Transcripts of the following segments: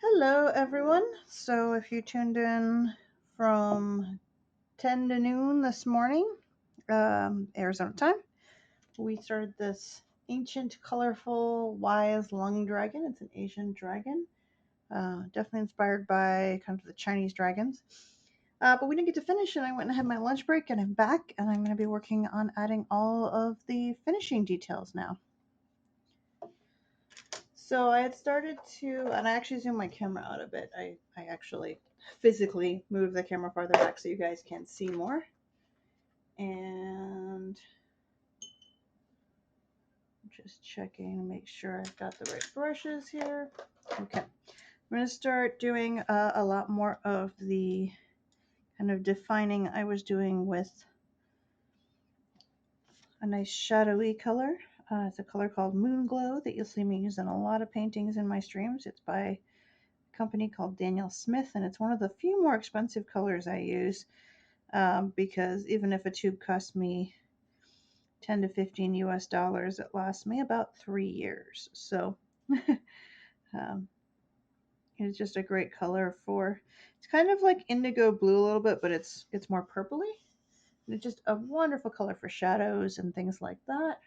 Hello, everyone. So, if you tuned in from 10 to noon this morning, Arizona time, we started this ancient, colorful, wise lung dragon. It's an Asian dragon, definitely inspired by kind of the Chinese dragons. But we didn't get to finish, and I went and had my lunch break, and I'm back, and I'm going to be working on adding all of the finishing details now. So I had started to, and I actually zoomed my camera out a bit. I actually physically moved the camera farther back so you guys can see more. And just checking to make sure I've got the right brushes here. Okay. I'm going to start doing a lot more of the kind of defining I was doing with a nice shadowy color. It's a color called Moon Glow that you'll see me use in a lot of paintings in my streams. It's by company called Daniel Smith, and it's one of the few more expensive colors I use because even if a tube costs me 10 to 15 US dollars, it lasts me about 3 years. So um, it's just a great color for. It's kind of like indigo blue a little bit, but it's more purpley. And it's just a wonderful color for shadows and things like that.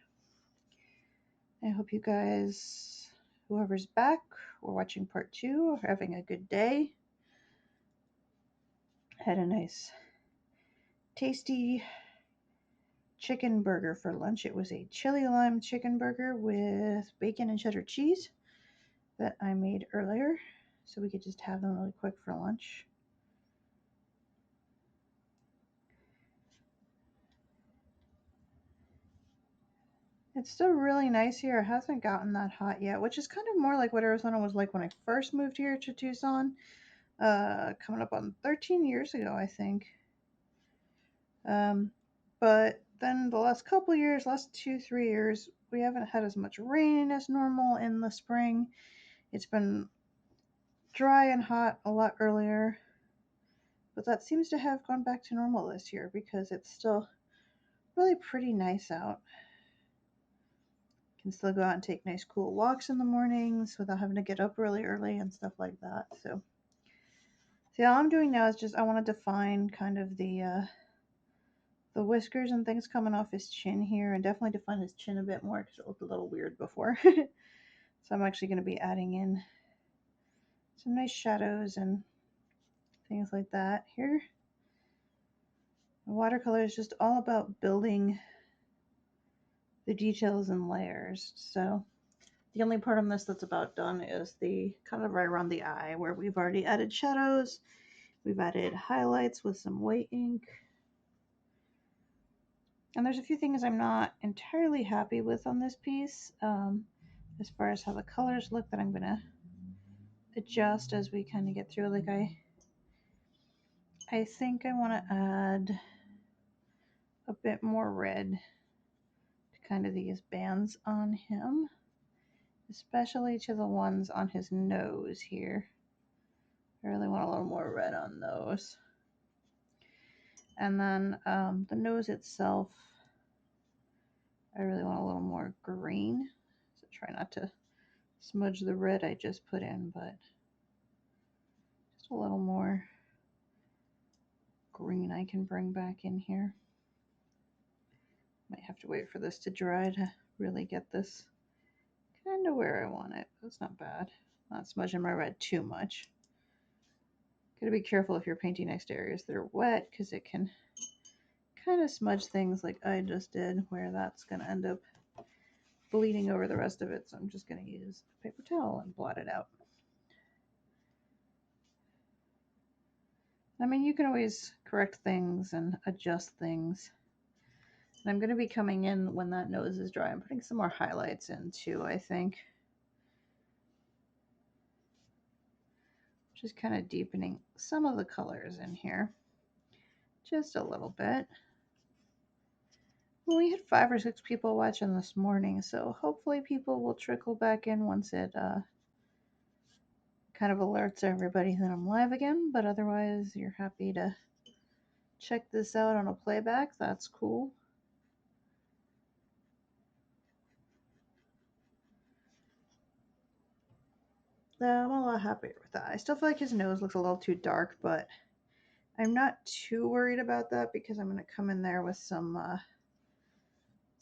I hope you guys, whoever's back or watching part 2, are having a good day. Had a nice tasty chicken burger for lunch. It was a chili lime chicken burger with bacon and cheddar cheese that I made earlier, so we could just have them really quick for lunch. It's still really nice here. It hasn't gotten that hot yet, which is kind of more like what Arizona was like when I first moved here to Tucson, coming up on 13 years ago, I think. But then the last couple years, last 2, 3 years, we haven't had as much rain as normal in the spring. It's been dry and hot a lot earlier, but that seems to have gone back to normal this year because it's still really pretty nice out. Can still go out and take nice cool walks in the mornings without having to get up really early and stuff like that. So all I'm doing now is just I want to define kind of the whiskers and things coming off his chin here, and definitely define his chin a bit more because it looked a little weird before. So I'm actually going to be adding in some nice shadows and things like that here. Watercolor is just all about building the details and layers. So the only part on this that's about done is the kind of right around the eye where we've already added shadows. We've added highlights with some white ink. And there's a few things I'm not entirely happy with on this piece as far as how the colors look that I'm going to adjust as we kind of get through. Like I think I want to add a bit more red to kind of these bands on him, especially to the ones on his nose here. I really want a little more red on those. And then the nose itself, I really want a little more green. So try not to smudge the red I just put in, but just a little more green I can bring back in here. Might have to wait for this to dry to really get this kind of where I want it. That's not bad. Not smudging my red too much. Gotta be careful if you're painting next to areas that are wet because it can kind of smudge things like I just did, where that's going to end up bleeding over the rest of it. So I'm just going to use a paper towel and blot it out. I mean, you can always correct things and adjust things. And I'm going to be coming in when that nose is dry. I'm putting some more highlights in too, I think. Just kind of deepening some of the colors in here. Just a little bit. Well, we had 5 or 6 people watching this morning, so hopefully people will trickle back in once it kind of alerts everybody that I'm live again. But otherwise, you're happy to check this out on a playback. That's cool. I'm a lot happier with that. I still feel like his nose looks a little too dark, but I'm not too worried about that because I'm going to come in there with some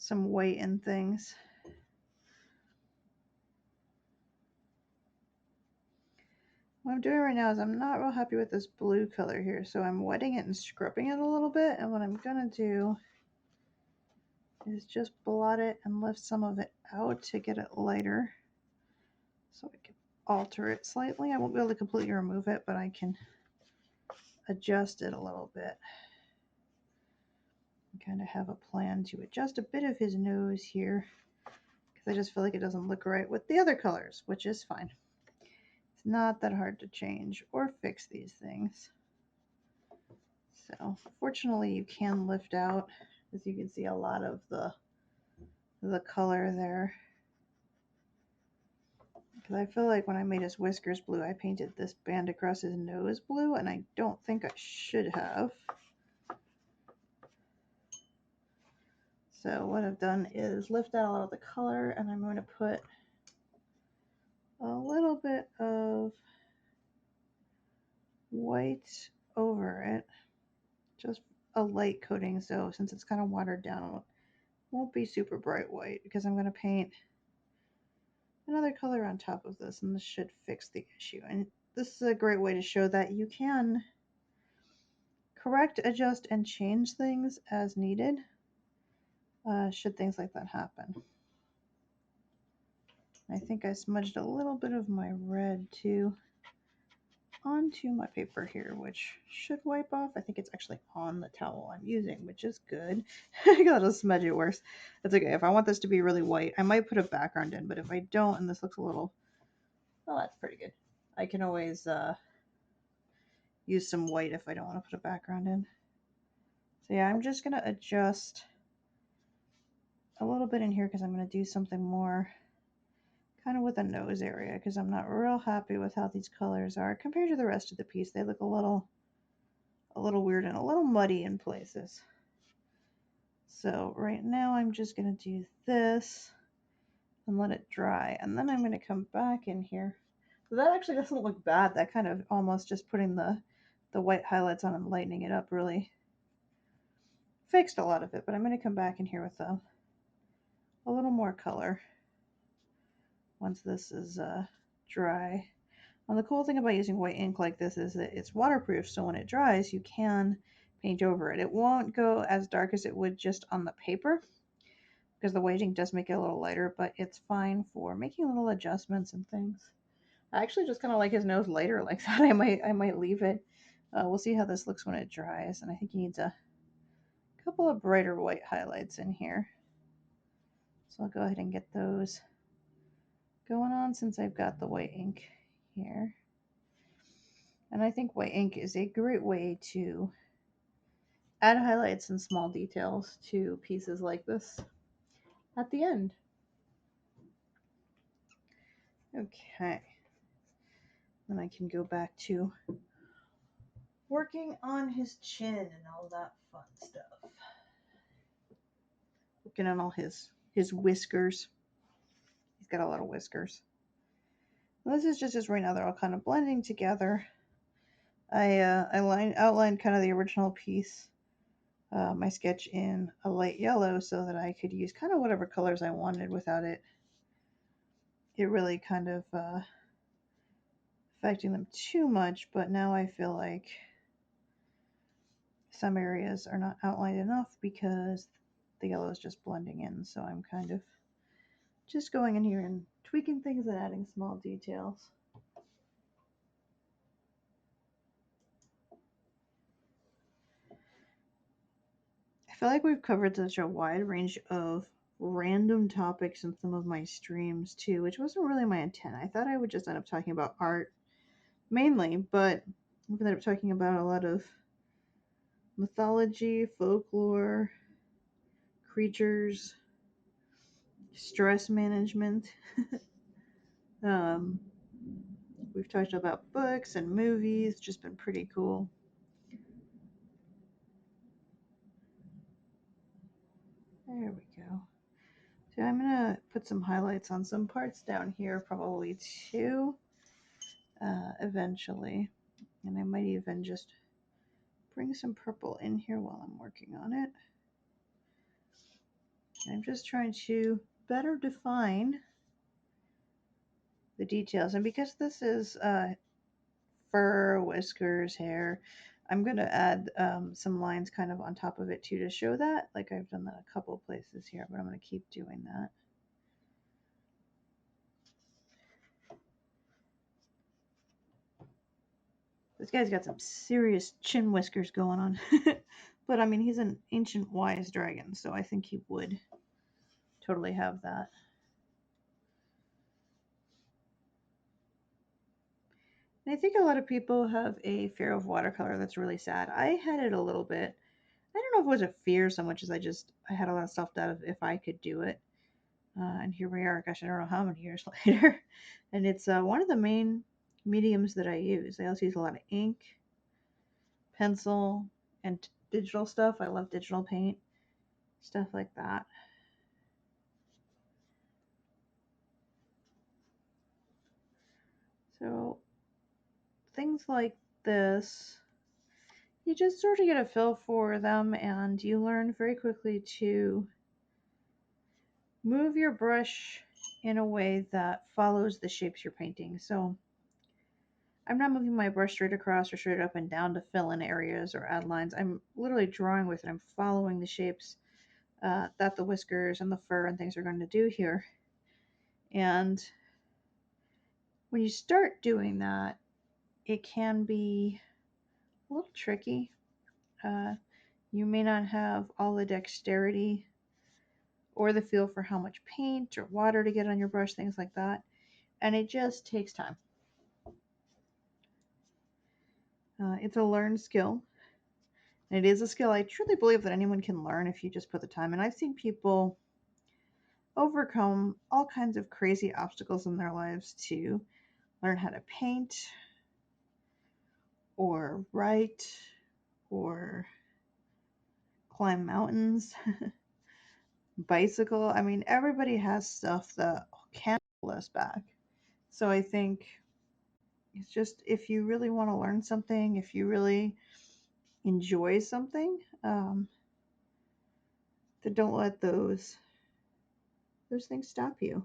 white and things. What I'm doing right now is I'm not real happy with this blue color here, so I'm wetting it and scrubbing it a little bit, and what I'm going to do is just blot it and lift some of it out to get it lighter so I can alter it slightly. I won't be able to completely remove it, but I can adjust it a little bit. I kind of have a plan to adjust a bit of his nose here because I just feel like it doesn't look right with the other colors, which is fine. It's not that hard to change or fix these things. So fortunately you can lift out, as you can see, a lot of the color there. Because I feel like when I made his whiskers blue, I painted this band across his nose blue, and I don't think I should have. So what I've done is lift out a lot of the color, and I'm going to put a little bit of white over it, just a light coating, so since it's kind of watered down, it won't be super bright white because I'm going to paint another color on top of this, and this should fix the issue. And this is a great way to show that you can correct, adjust, and change things as needed should things like that happen. I think I smudged a little bit of my red too onto my paper here, which should wipe off. I think it's actually on the towel I'm using, which is good. I gotta smudge it worse. That's okay. If I want this to be really white, I might put a background in, but if I don't and this looks a little, well, that's pretty good. I can always use some white if I don't want to put a background in. So yeah, I'm just gonna adjust a little bit in here because I'm gonna do something more kind of with the nose area because I'm not real happy with how these colors are compared to the rest of the piece. They look a little weird and a little muddy in places. So right now I'm just going to do this and let it dry, and then I'm going to come back in here. So that actually doesn't look bad. That kind of almost just putting the white highlights on and lightening it up really fixed a lot of it, but I'm going to come back in here with a little more color once this is dry. And the cool thing about using white ink like this is that it's waterproof, so when it dries, you can paint over it. It won't go as dark as it would just on the paper, because the white ink does make it a little lighter, but it's fine for making little adjustments and things. I actually just kind of like his nose lighter like that. I might leave it. We'll see how this looks when it dries, and I think he needs a couple of brighter white highlights in here. So I'll go ahead and get those going on since I've got the white ink here. And I think white ink is a great way to add highlights and small details to pieces like this at the end. Okay. Then I can go back to working on his chin and all that fun stuff. Working on all his whiskers. He's got a lot of whiskers. Well, this is just right now they're all kind of blending together. I outlined kind of the original piece, my sketch in a light yellow so that I could use kind of whatever colors I wanted without it really kind of affecting them too much. But now I feel like some areas are not outlined enough because the yellow is just blending in, so I'm kind of just going in here and tweaking things and adding small details. I feel like we've covered such a wide range of random topics in some of my streams too, which wasn't really my intent. I thought I would just end up talking about art mainly, but we ended up talking about a lot of mythology, folklore, creatures, stress management. We've talked about books and movies, just been pretty cool. There we go. So I'm going to put some highlights on some parts down here, probably too. eventually. And I might even just bring some purple in here while I'm working on it. I'm just trying to better define the details. And because this is fur, whiskers, hair, I'm going to add some lines kind of on top of it too to show that. Like I've done that a couple places here, but I'm going to keep doing that. This guy's got some serious chin whiskers going on. But I mean, he's an ancient wise dragon, so I think he would totally have that. And I think a lot of people have a fear of watercolor that's really sad. I had it a little bit. I don't know if it was a fear so much as I had a lot of self doubt of if I could do it. And here we are, gosh, I don't know how many years later. And it's one of the main mediums that I use. I also use a lot of ink, pencil, and digital stuff. I love digital paint, stuff like that. So things like this, you just sort of get a feel for them and you learn very quickly to move your brush in a way that follows the shapes you're painting. So I'm not moving my brush straight across or straight up and down to fill in areas or add lines. I'm literally drawing with it. I'm following the shapes that the whiskers and the fur and things are going to do here. And when you start doing that, it can be a little tricky. You may not have all the dexterity or the feel for how much paint or water to get on your brush, things like that. And it just takes time. It's a learned skill. And it is a skill I truly believe that anyone can learn if you just put the time in. I've seen people overcome all kinds of crazy obstacles in their lives to learn how to paint or write or climb mountains, bicycle. I mean, everybody has stuff that can hold us back. So I think it's just if you really want to learn something, if you really enjoy something, then don't let those things stop you.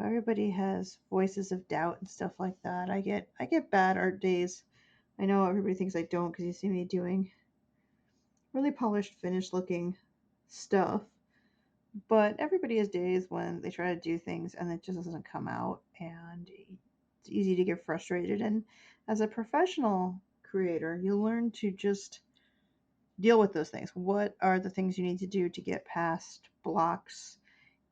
Everybody has voices of doubt and stuff like that. I get bad art days. I know everybody thinks I don't because you see me doing really polished, finished looking stuff. But everybody has days when they try to do things and it just doesn't come out, and it's easy to get frustrated. And as a professional creator, you learn to just deal with those things. What are the things you need to do to get past blocks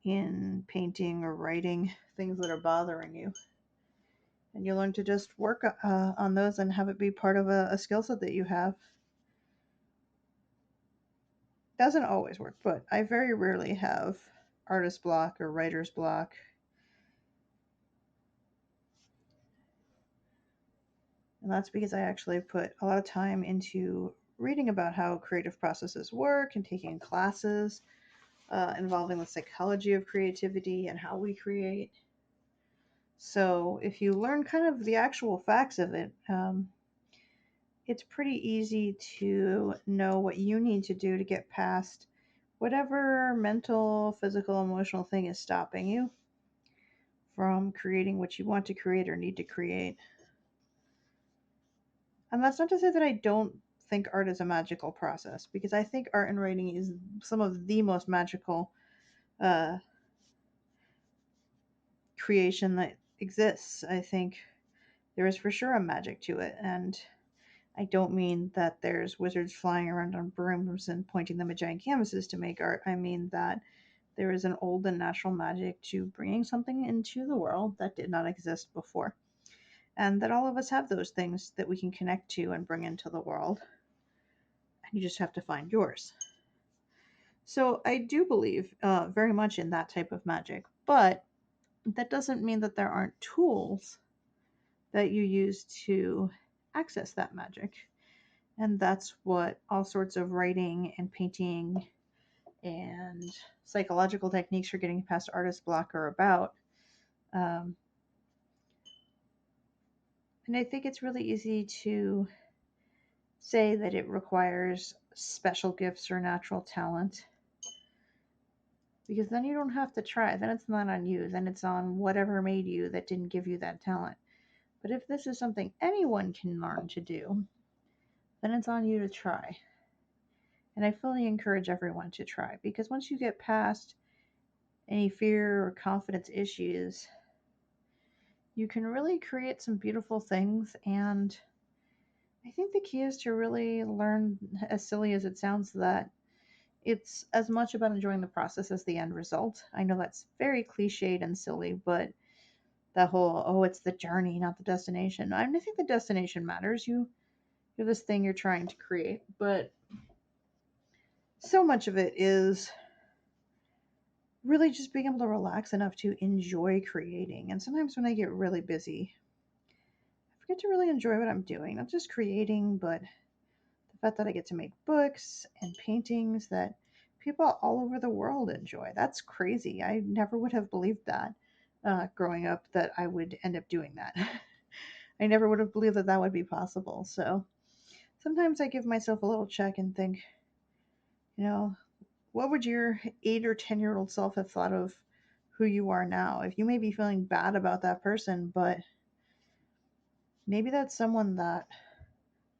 in painting or writing, things that are bothering you? And you learn to just work on those and have it be part of a skill set that you have. Doesn't always work, but I very rarely have artist block or writer's block. And that's because I actually put a lot of time into reading about how creative processes work and taking classes involving the psychology of creativity and how we create. So if you learn kind of the actual facts of it, it's pretty easy to know what you need to do to get past whatever mental, physical, emotional thing is stopping you from creating what you want to create or need to create. And that's not to say that I don't think art is a magical process, because I think art and writing is some of the most magical uh, creation that exists. I think there is for sure a magic to it. And I don't mean that there's wizards flying around on brooms and pointing them at giant canvases to make art. I mean that there is an old and natural magic to bringing something into the world that did not exist before. And that all of us have those things that we can connect to and bring into the world. And you just have to find yours. So I do believe very much in that type of magic. But that doesn't mean that there aren't tools that you use to access that magic. And that's what all sorts of writing and painting and psychological techniques for getting past artist block are about. Um, And I think it's really easy to say that it requires special gifts or natural talent because then you don't have to try. Then it's not on you. Then it's on whatever made you that didn't give you that talent. But if this is something anyone can learn to do, then it's on you to try. And I fully encourage everyone to try because once you get past any fear or confidence issues, you can really create some beautiful things. And I think the key is to really learn, as silly as it sounds, that it's as much about enjoying the process as the end result. I know that's very cliched and silly, but that whole, oh, it's the journey, not the destination. I think the destination matters. You have this thing you're trying to create, but so much of it is really just being able to relax enough to enjoy creating. And sometimes when I get really busy, I forget to really enjoy what I'm doing. Not just creating, but the fact that I get to make books and paintings that people all over the world enjoy. That's crazy. I never would have believed that growing up that I would end up doing that. I never would have believed that that would be possible. So sometimes I give myself a little check and think, you know, what would your 8 or 10-year-old self have thought of who you are now? If you may be feeling bad about that person, but maybe that's someone that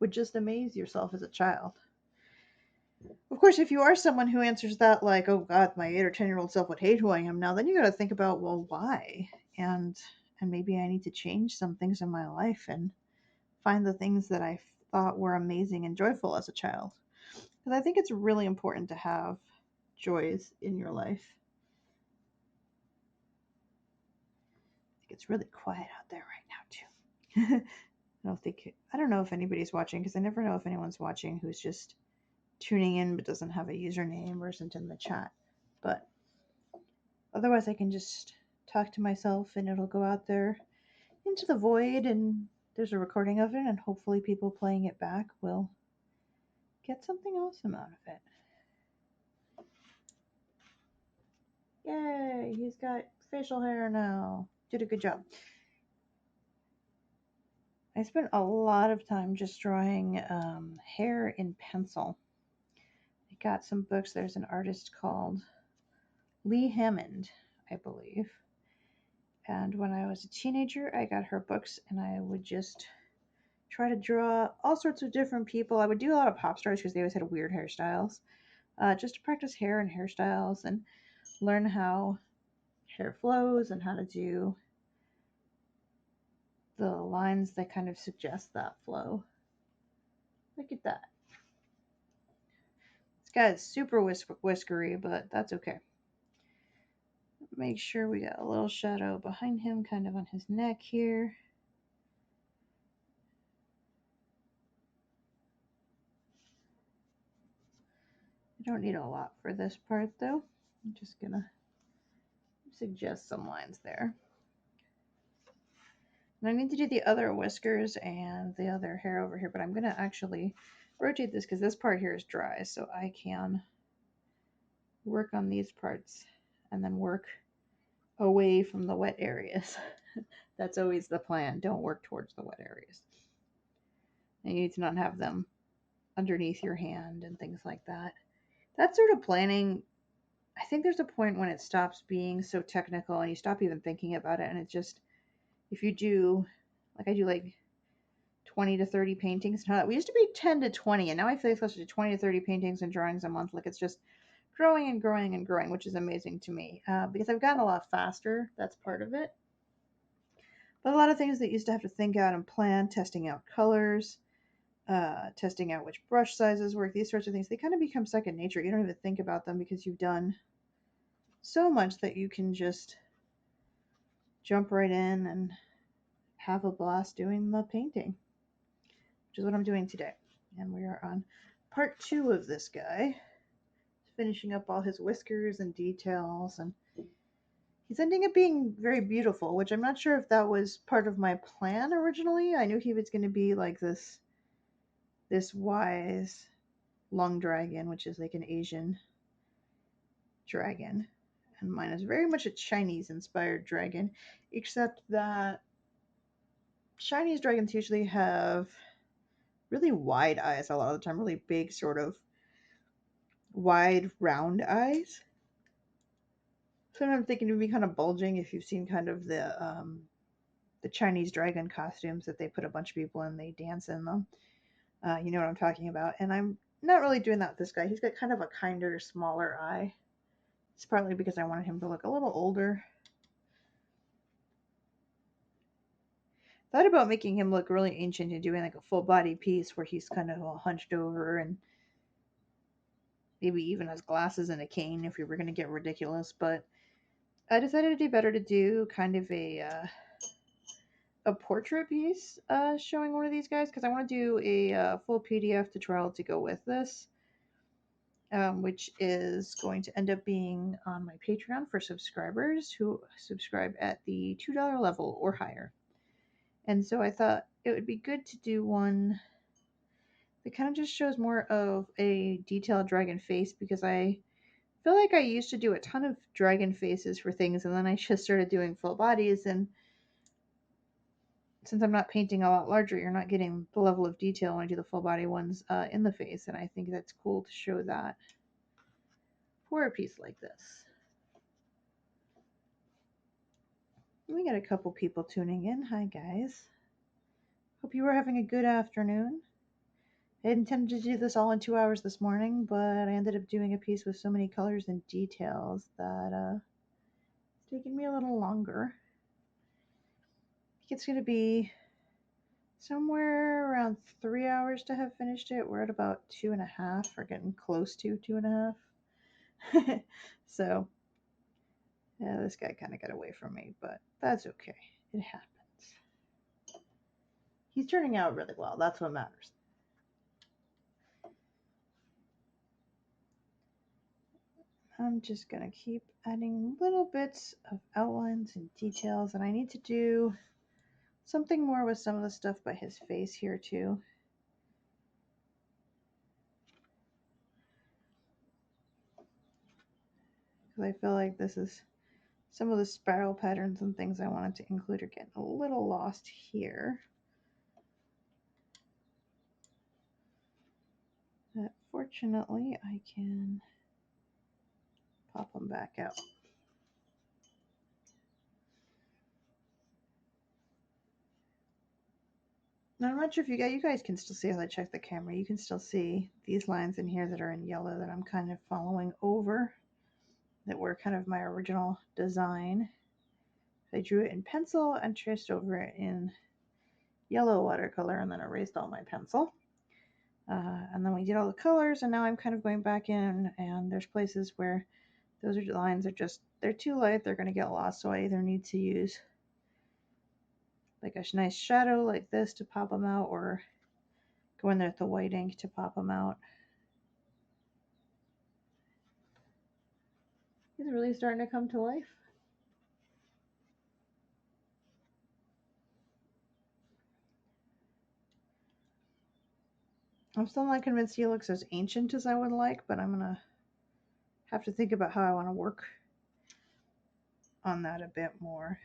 would just amaze yourself as a child. Of course, if you are someone who answers that like, "Oh God, my 8 or 10-year-old self would hate who I am now," then you got to think about, well, why? And and maybe I need to change some things in my life and find the things that I thought were amazing and joyful as a child. Because I think it's really important to have joys in your life. I think it's really quiet out there right now too. I don't know if anybody's watching because I never know if anyone's watching who's just tuning in but doesn't have a username or isn't in the chat. But otherwise, I can just talk to myself and it'll go out there into the void, and there's a recording of it, and hopefully, people playing it back will get something awesome out of it. Yay! He's got facial hair now. Did a good job. I spent a lot of time just drawing hair in pencil. I got some books. There's an artist called Lee Hammond, I believe. And when I was a teenager, I got her books and I would just try to draw all sorts of different people. I would do a lot of pop stars because they always had weird hairstyles, just to practice hair and hairstyles and learn how hair flows and how to do the lines that kind of suggest that flow. Look at that. This guy is super whiskery, but that's okay. Make sure we got a little shadow behind him, kind of on his neck here. I don't need a lot for this part though. I'm just gonna suggest some lines there. And I need to do the other whiskers and the other hair over here, but I'm gonna actually rotate this because this part here is dry, so I can work on these parts and then work away from the wet areas. That's always the plan. Don't work towards the wet areas. And you need to not have them underneath your hand and things like that. That sort of planning, I think there's a point when it stops being so technical and you stop even thinking about it. And it's just, if you do, like I do like 20 to 30 paintings. Now, we used to be 10 to 20, and now I feel closer to 20 to 30 paintings and drawings a month. Like it's just growing and growing and growing, which is amazing to me because I've gotten a lot faster. That's part of it. But a lot of things that used to have to think out and plan, testing out colors, testing out which brush sizes work, these sorts of things, they kind of become second nature. You don't even think about them because you've done so much that you can just jump right in and have a blast doing the painting, which is what I'm doing today. And we are on part 2 of this guy, finishing up all his whiskers and details, and he's ending up being very beautiful, which I'm not sure if that was part of my plan originally. I knew he was going to be like this wise long dragon, which is like an Asian dragon. And mine is very much a Chinese inspired dragon, except that Chinese dragons usually have really wide eyes a lot of the time, really big, sort of wide, round eyes. Sometimes they can be kind of bulging if you've seen kind of the Chinese dragon costumes that they put a bunch of people in, they dance in them. You know what I'm talking about. And I'm not really doing that with this guy. He's got kind of a kinder, smaller eye. It's partly because I wanted him to look a little older. Thought about making him look really ancient and doing like a full body piece where he's kind of all hunched over and maybe even has glasses and a cane if we were going to get ridiculous. But I decided it'd be better to do kind of a portrait piece showing one of these guys because I want to do a full PDF tutorial to go with this, which is going to end up being on my Patreon for subscribers who subscribe at the $2 level or higher. And so I thought it would be good to do one that kind of just shows more of a detailed dragon face because I feel like I used to do a ton of dragon faces for things and then I just started doing full bodies, and since I'm not painting a lot larger, you're not getting the level of detail when I do the full body ones in the face, and I think that's cool to show that for a piece like this. We got a couple people tuning in. Hi guys. Hope you were having a good afternoon. I intended to do this all in 2 hours this morning, but I ended up doing a piece with so many colors and details that it's taking me a little longer. I think it's going to be somewhere around 3 hours to have finished it. We're at about 2.5, or getting close to 2.5. So, yeah, this guy kind of got away from me, but that's okay. It happens. He's turning out really well. That's what matters. I'm just going to keep adding little bits of outlines and details, and I need to do something more with some of the stuff by his face here too. Because I feel like this is some of the spiral patterns and things I wanted to include are getting a little lost here. But fortunately, I can pop them back out. Now, I'm not sure if you guys can still see as I check the camera. You can still see these lines in here that are in yellow that I'm kind of following over, that were kind of my original design. I drew it in pencil and traced over it in yellow watercolor and then erased all my pencil. And then we did all the colors, and now I'm kind of going back in, and there's places where those lines are just, they're too light, they're going to get lost, so I either need to use like a nice shadow like this to pop them out, or go in there with the white ink to pop them out. He's really starting to come to life. I'm still not convinced he looks as ancient as I would like, but I'm gonna have to think about how I want to work on that a bit more.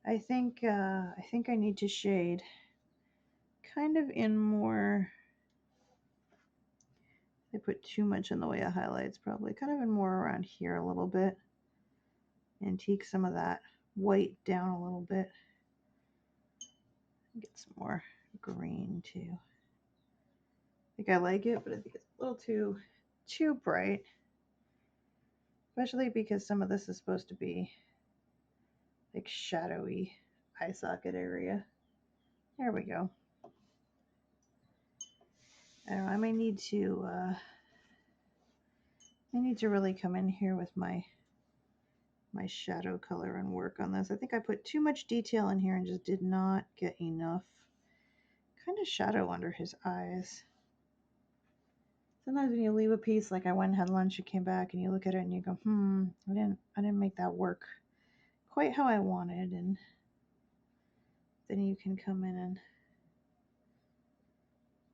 I think I need to shade kind of in more. I put too much in the way of highlights, probably kind of in more around here a little bit, antique some of that white down a little bit. Get some more green too. I think I like it, but I think it's a little too bright, especially because some of this is supposed to be like shadowy eye socket area. There we go. I don't know, I may need to really come in here with my shadow color and work on this. I think I put too much detail in here and just did not get enough kind of shadow under his eyes. Sometimes when you leave a piece, like I went and had lunch, you came back and you look at it and you go, I didn't make that work quite how I wanted, and then you can come in and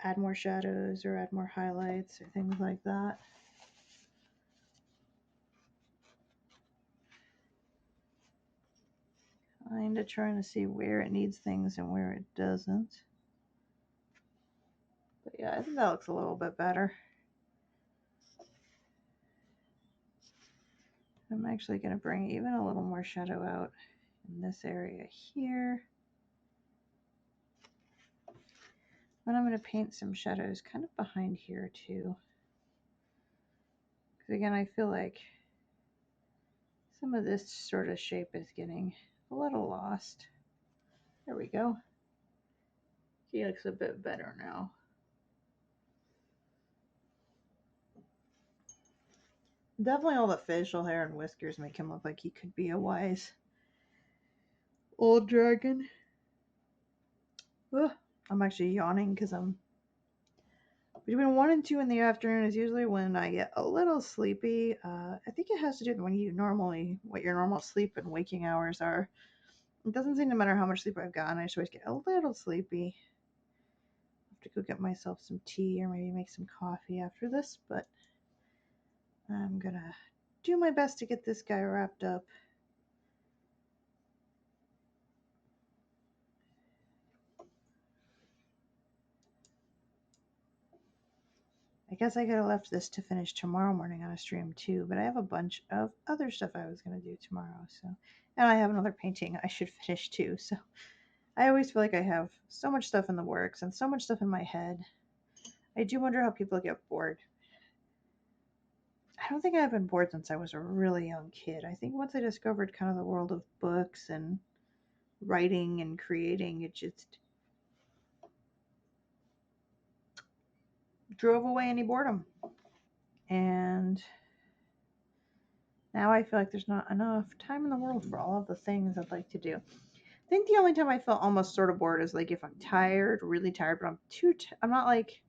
add more shadows or add more highlights or things like that. Kind of trying to see where it needs things and where it doesn't. But yeah, I think that looks a little bit better. I'm actually going to bring even a little more shadow out in this area here. And I'm going to paint some shadows kind of behind here too. Because again, I feel like some of this sort of shape is getting a little lost. There we go. He looks a bit better now. Definitely all the facial hair and whiskers make him look like he could be a wise old dragon. Ugh, I'm actually yawning because I'm between 1 and 2 in the afternoon is usually when I get a little sleepy. I think it has to do with what your normal sleep and waking hours are. It doesn't seem no matter how much sleep I've gotten, I just always get a little sleepy. I have to go get myself some tea or maybe make some coffee after this, but I'm gonna do my best to get this guy wrapped up. I guess I could have left this to finish tomorrow morning on a stream too, but I have a bunch of other stuff I was going to do tomorrow. So, and I have another painting I should finish too. So, I always feel like I have so much stuff in the works and so much stuff in my head. I do wonder how people get bored. I don't think I've been bored since I was a really young kid. I think once I discovered kind of the world of books and writing and creating, it just drove away any boredom. And now I feel like there's not enough time in the world for all of the things I'd like to do. I think the only time I felt almost sort of bored is like if I'm tired, really tired, but I'm not like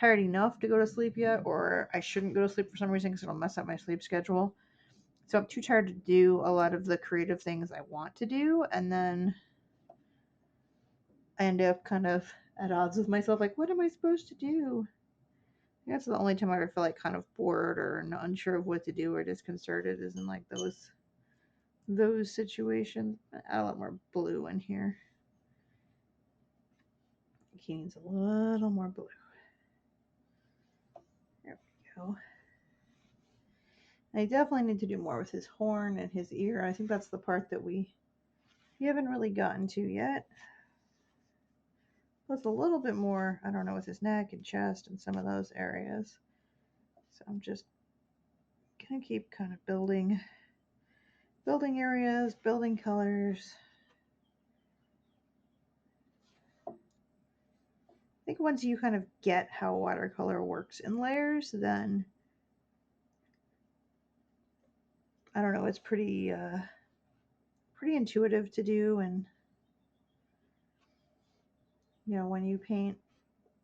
tired enough to go to sleep yet, or I shouldn't go to sleep for some reason because it'll mess up my sleep schedule. So I'm too tired to do a lot of the creative things I want to do, and then I end up kind of at odds with myself, like, what am I supposed to do? That's the only time I ever feel like kind of bored or unsure of what to do or disconcerted is in like those situations. Add a lot more blue in here. He needs a little more blue. There we go. I definitely need to do more with his horn and his ear. I think that's the part that we haven't really gotten to yet. Plus a little bit more, I don't know, with his neck and chest and some of those areas. So I'm just gonna keep kind of building areas, building colors. I think once you kind of get how watercolor works in layers, then I don't know, it's pretty intuitive to do. And you know, when you paint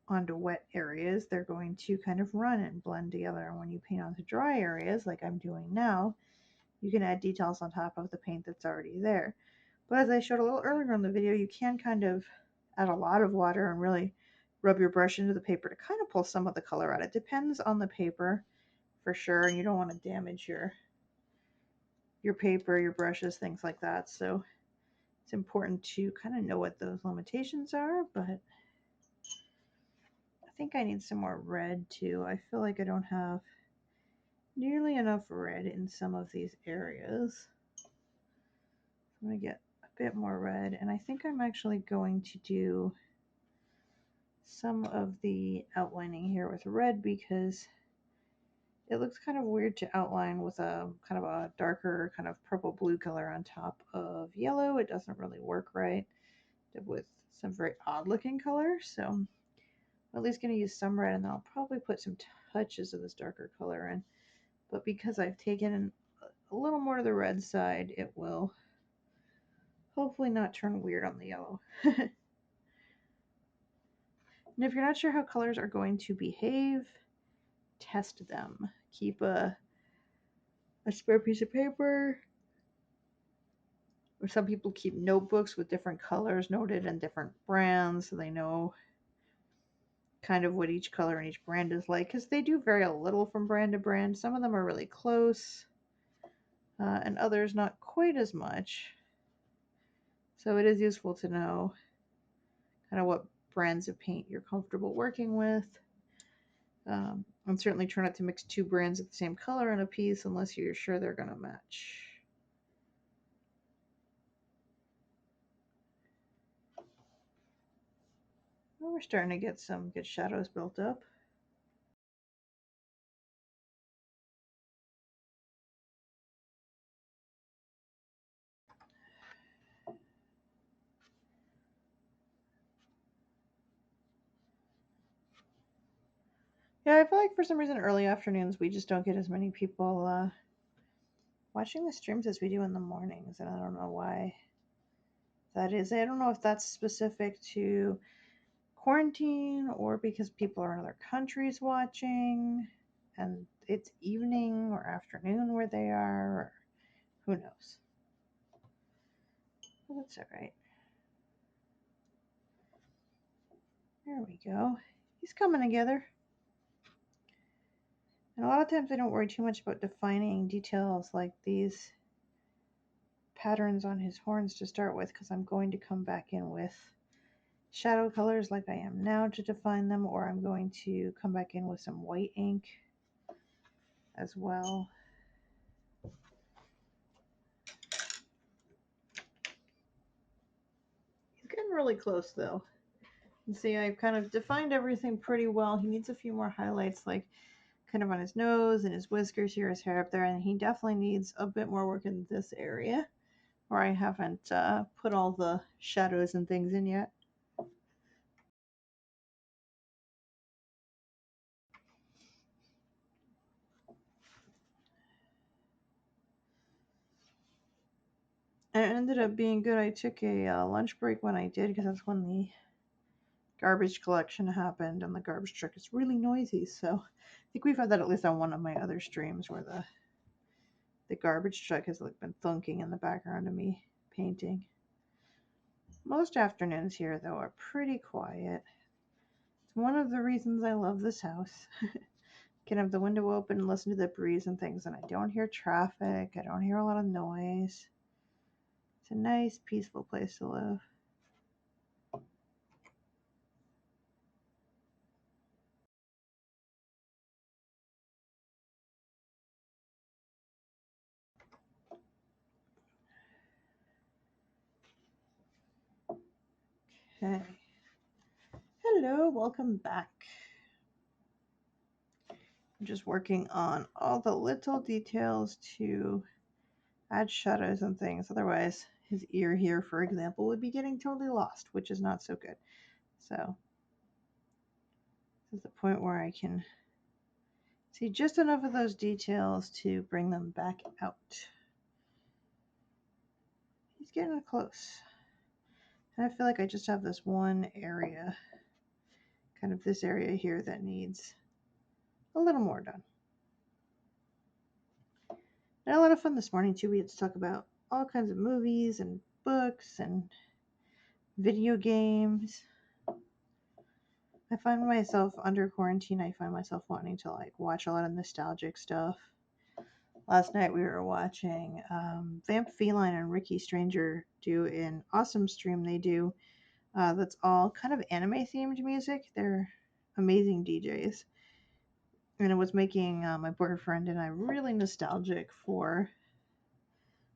onto wet areas, they're going to kind of run and blend together. And when you paint onto dry areas, like I'm doing now, you can add details on top of the paint that's already there. But as I showed a little earlier in the video, you can kind of add a lot of water and really rub your brush into the paper to kind of pull some of the color out. It depends on the paper for sure, and you don't want to damage your paper, your brushes, things like that. So it's important to kind of know what those limitations are, but I think I need some more red too. I feel like I don't have nearly enough red in some of these areas. I'm going to get a bit more red, and I think I'm actually going to do some of the outlining here with red because it looks kind of weird to outline with a kind of a darker kind of purple blue color on top of yellow. It doesn't really work right with some very odd looking colors. So I'm at least going to use some red, and then I'll probably put some touches of this darker color in. But because I've taken a little more to the red side, it will hopefully not turn weird on the yellow. And if you're not sure how colors are going to behave, test them. Keep a spare piece of paper, or some people keep notebooks with different colors noted and different brands so they know kind of what each color and each brand is like, because they do vary a little from brand to brand. Some of them are really close, and others not quite as much. So it is useful to know kind of what brands of paint you're comfortable working with. And certainly try not to mix two brands of the same color in a piece unless you're sure they're going to match. Well, we're starting to get some good shadows built up. Yeah, I feel like for some reason early afternoons we just don't get as many people watching the streams as we do in the mornings, and I don't know why that is. I don't know if that's specific to quarantine or because people are in other countries watching and it's evening or afternoon where they are, or who knows. But that's all right. There we go. He's coming together. And a lot of times I don't worry too much about defining details like these patterns on his horns to start with, because I'm going to come back in with shadow colors like I am now to define them, or I'm going to come back in with some white ink as well. He's getting really close though. And see, I've kind of defined everything pretty well. He needs a few more highlights, like kind of on his nose and his whiskers here, his hair up there, and he definitely needs a bit more work in this area where I haven't put all the shadows and things in yet. And it ended up being good. I took a lunch break when I did, because that's when the garbage collection happened, and the garbage truck is really noisy. So I think we've had that at least on one of my other streams, where the garbage truck has like been thunking in the background of me painting. Most afternoons here though are pretty quiet. It's one of the reasons I love this house. Can have the window open and listen to the breeze and things, and I don't hear traffic. I don't hear a lot of noise. It's a nice, peaceful place to live. Okay. Hello, welcome back. I'm just working on all the little details to add shadows and things. Otherwise, his ear here, for example, would be getting totally lost, which is not so good. So this is the point where I can see just enough of those details to bring them back out. He's getting close. And I feel like I just have this one area, kind of this area here, that needs a little more done. I had a lot of fun this morning too. We had to talk about all kinds of movies and books and video games. I find myself under quarantine, I find myself wanting to like watch a lot of nostalgic stuff. Last night we were watching Vamp Feline and Ricky Stranger do an awesome stream they do that's all kind of anime themed music. They're amazing DJs. And it was making my boyfriend and I really nostalgic for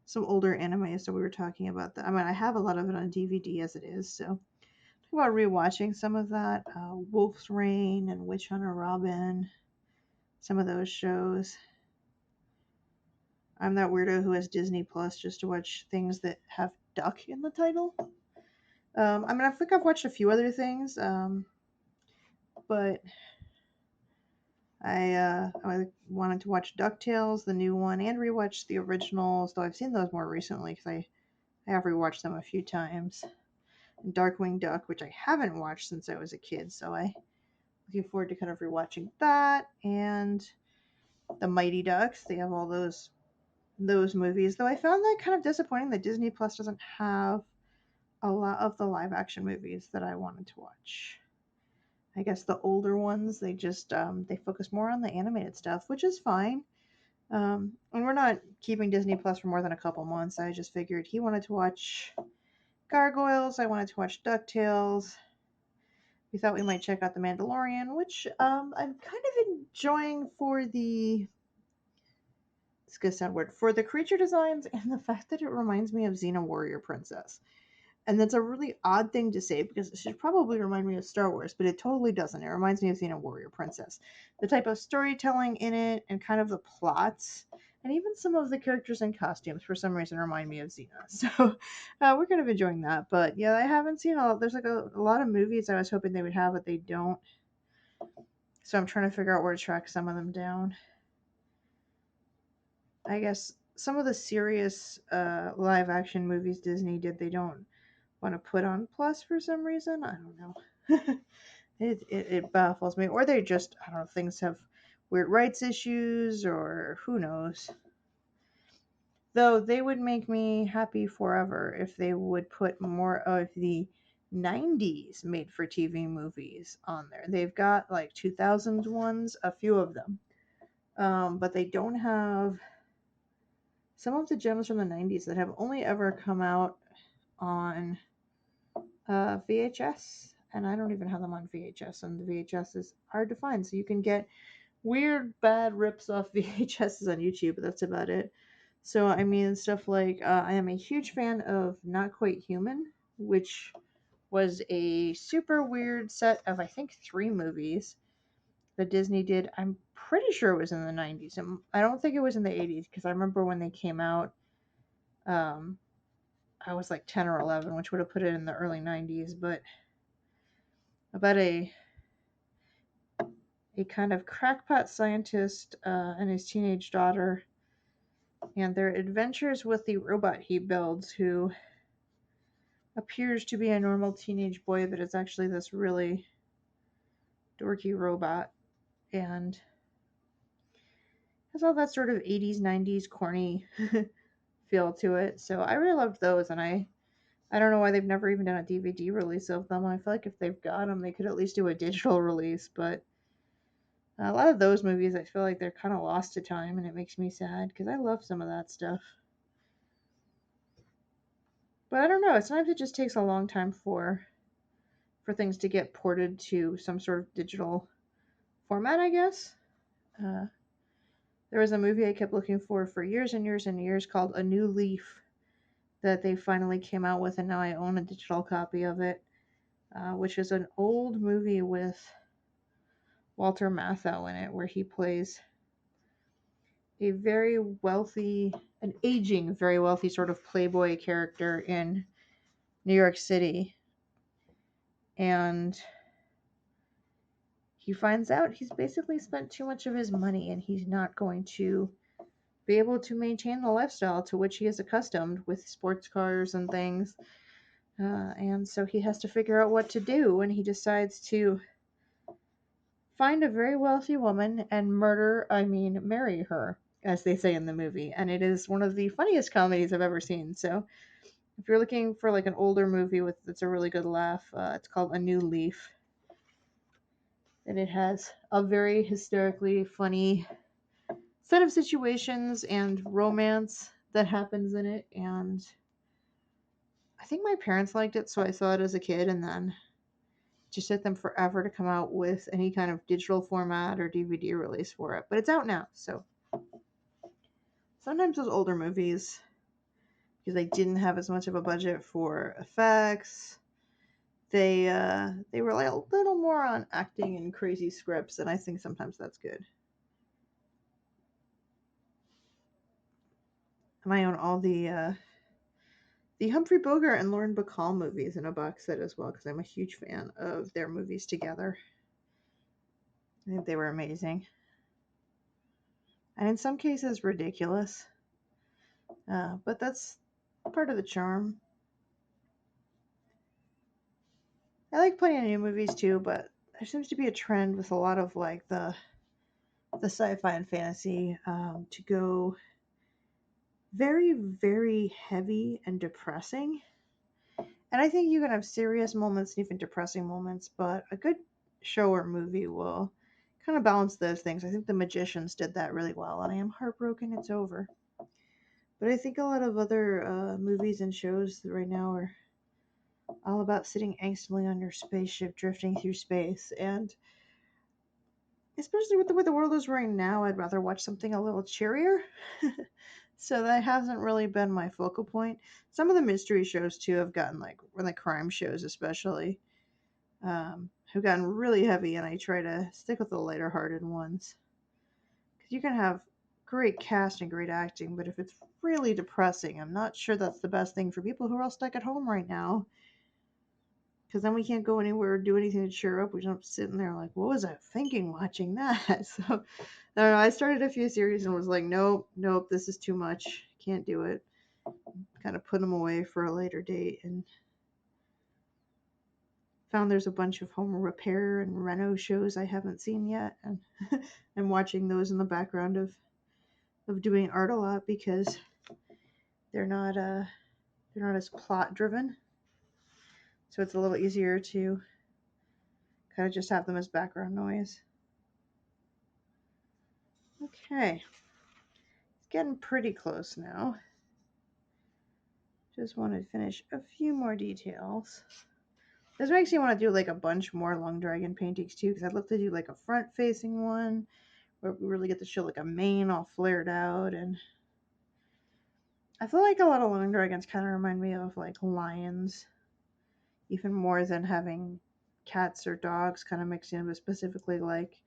some older anime. So we were talking about that. I mean, I have a lot of it on DVD as it is. So talking about rewatching some of that. Wolf's Rain and Witch Hunter Robin. Some of those shows. I'm that weirdo who has Disney Plus just to watch things that have duck in the title. I mean, I think I've watched a few other things, but I wanted to watch DuckTales, the new one, and rewatch the originals, though I've seen those more recently because I have rewatched them a few times. And Darkwing Duck, which I haven't watched since I was a kid, so I looking forward to kind of rewatching that, and the Mighty Ducks. They have all those movies, though I found that kind of disappointing that Disney Plus doesn't have a lot of the live action movies that I wanted to watch. I guess the older ones, they just they focus more on the animated stuff, which is fine. And we're not keeping Disney Plus for more than a couple months. I just figured he wanted to watch Gargoyles. I wanted to watch DuckTales. We thought we might check out The Mandalorian, which I'm kind of enjoying for the. It's gonna sound weird for the creature designs and the fact that it reminds me of Xena Warrior Princess. And that's a really odd thing to say because it should probably remind me of Star Wars, but it totally doesn't. It reminds me of Xena Warrior Princess. The type of storytelling in it and kind of the plots and even some of the characters and costumes for some reason remind me of Xena. So we're kind of enjoying that. But yeah, I haven't seen there's like a lot of movies I was hoping they would have, but they don't. So I'm trying to figure out where to track some of them down. I guess some of the serious live action movies Disney did, they don't want to put on Plus for some reason. I don't know. It baffles me. Or they just, I don't know, things have weird rights issues or who knows. Though they would make me happy forever if they would put more of the 90s made for TV movies on there. They've got like 2000s ones, a few of them. But they don't have some of the gems from the 90s that have only ever come out on VHS, and I don't even have them on VHS, and the VHS is hard to find. So you can get weird, bad rips off VHSs on YouTube, but that's about it. So, I mean, stuff like I am a huge fan of Not Quite Human, which was a super weird set of, I think, 3 movies that Disney did. I'm pretty sure it was in the 90s. And I don't think it was in the 80s because I remember when they came out, um, I was like 10 or 11, which would have put it in the early 90s, but about a kind of crackpot scientist and his teenage daughter and their adventures with the robot he builds, who appears to be a normal teenage boy, but it's actually this really dorky robot and has all that sort of 80s, 90s corny feel to it. So I really loved those, and I don't know why they've never even done a DVD release of them. I feel like if they've got them, they could at least do a digital release, but a lot of those movies, I feel like they're kind of lost to time, and it makes me sad because I love some of that stuff. But I don't know. Sometimes it just takes a long time for things to get ported to some sort of digital format, I guess. Uh, there was a movie I kept looking for years and years and years called A New Leaf that they finally came out with, and now I own a digital copy of it, which is an old movie with Walter Matthau in it, where he plays a very wealthy, an aging, very wealthy sort of playboy character in New York City. And he finds out he's basically spent too much of his money and he's not going to be able to maintain the lifestyle to which he is accustomed with sports cars and things. And so he has to figure out what to do, and he decides to find a very wealthy woman and marry her, as they say in the movie. And it is one of the funniest comedies I've ever seen. So if you're looking for like an older movie with that's a really good laugh, it's called A New Leaf. And it has a very hysterically funny set of situations and romance that happens in it. And I think my parents liked it, so I saw it as a kid, and then it just took them forever to come out with any kind of digital format or DVD release for it. But it's out now, so sometimes those older movies, because they didn't have as much of a budget for effects, they rely a little more on acting and crazy scripts, and I think sometimes that's good. And I own all the Humphrey Bogart and Lauren Bacall movies in a box set as well, because I'm a huge fan of their movies together. I think they were amazing, and in some cases ridiculous, but that's part of the charm. I like plenty of new movies too, but there seems to be a trend with a lot of like the sci-fi and fantasy to go very, very heavy and depressing. And I think you can have serious moments and even depressing moments, but a good show or movie will kind of balance those things. I think The Magicians did that really well, and I am heartbroken it's over. But I think a lot of other movies and shows right now are all about sitting angstingly on your spaceship, drifting through space. And especially with the way the world is right now, I'd rather watch something a little cheerier. So that hasn't really been my focal point. Some of the mystery shows too have gotten or the crime shows especially, have gotten really heavy, and I try to stick with the lighter hearted ones. Because you can have great cast and great acting, but if it's really depressing, I'm not sure that's the best thing for people who are all stuck at home right now. Because then we can't go anywhere or do anything to cheer up. We just sitting there like, what was I thinking watching that? So I don't know. I started a few series and was like, nope, nope, this is too much. Can't do it. Kind of put them away for a later date, and found there's a bunch of home repair and reno shows I haven't seen yet, and I'm watching those in the background of doing art a lot because they're not uh they're not as plot driven, so it's a little easier to kind of just have them as background noise. Okay, it's getting pretty close now. Just want to finish a few more details. This makes me want to do like a bunch more Long Dragon paintings too, because I'd love to do like a front facing one where we really get to show like a mane all flared out. And I feel like a lot of Long Dragons kind of remind me of like lions, even more than having cats or dogs kind of mixed in, but specifically like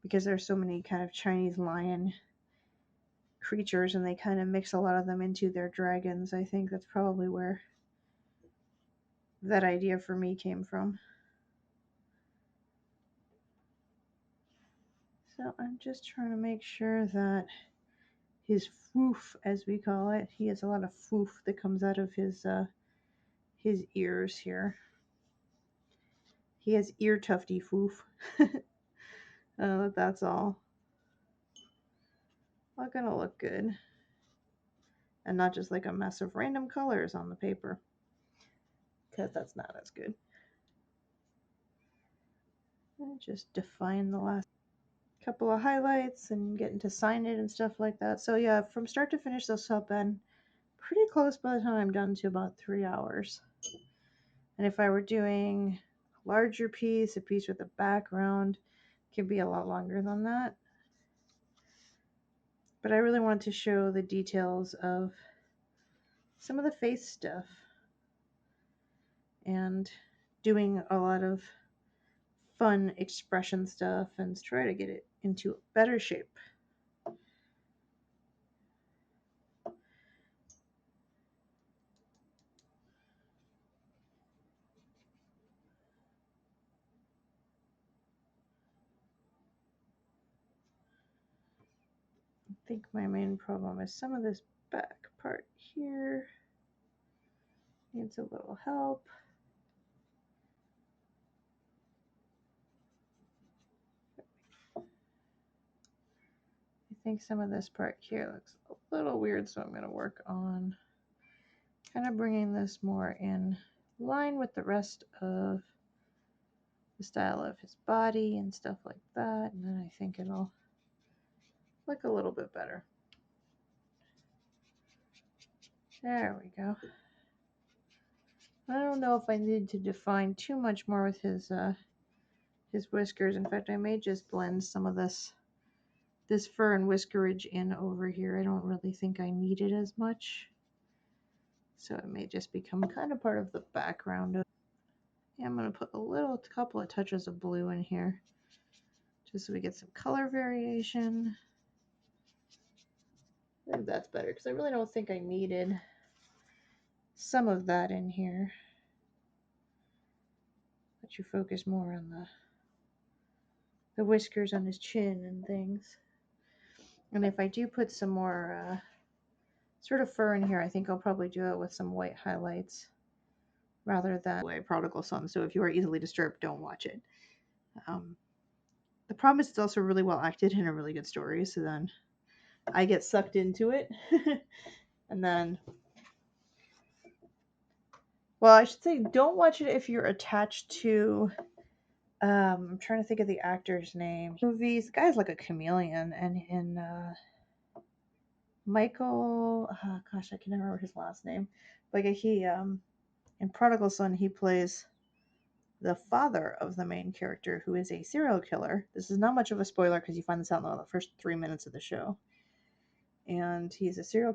because there's so many kind of Chinese lion creatures and they kind of mix a lot of them into their dragons. I think that's probably where that idea for me came from. So I'm just trying to make sure that his foof, as we call it, he has a lot of foof that comes out of his ears here. He has ear tufty foof. That's all. All gonna look good. And not just like a mess of random colors on the paper. Because that's not as good. And just define the last couple of highlights and getting to sign it and stuff like that. So yeah, from start to finish, this will have been pretty close by the time I'm done to about 3 hours. And if I were doing a larger piece, a piece with a background, it could be a lot longer than that. But I really want to show the details of some of the face stuff and doing a lot of fun expression stuff and try to get it into better shape. I think my main problem is some of this back part here needs a little help. I think some of this part here looks a little weird, so I'm going to work on kind of bringing this more in line with the rest of the style of his body and stuff like that, and then I think it'll look a little bit better. There we go. I don't know if I need to define too much more with his whiskers. In fact, I may just blend some of this fur and whiskerage in over here. I don't really think I need it as much. So it may just become kind of part of the background. Yeah, I'm going to put a couple of touches of blue in here just so we get some color variation. I think that's better because I really don't think I needed some of that in here. Let you focus more on the whiskers on his chin and things. And if I do put some more sort of fur in here, I think I'll probably do it with some white highlights rather than Prodigal Son. So if you are easily disturbed, don't watch it. The problem is it's also really well acted and a really good story. So then I get sucked into it. And then, well, I should say don't watch it if you're attached to I'm trying to think of the actor's name. Movies. The guy's like a chameleon, and in Michael, gosh, I can never remember his last name. But he In Prodigal Son, he plays the father of the main character, who is a serial killer. This is not much of a spoiler because you find this out in the first 3 minutes of the show. And he's a serial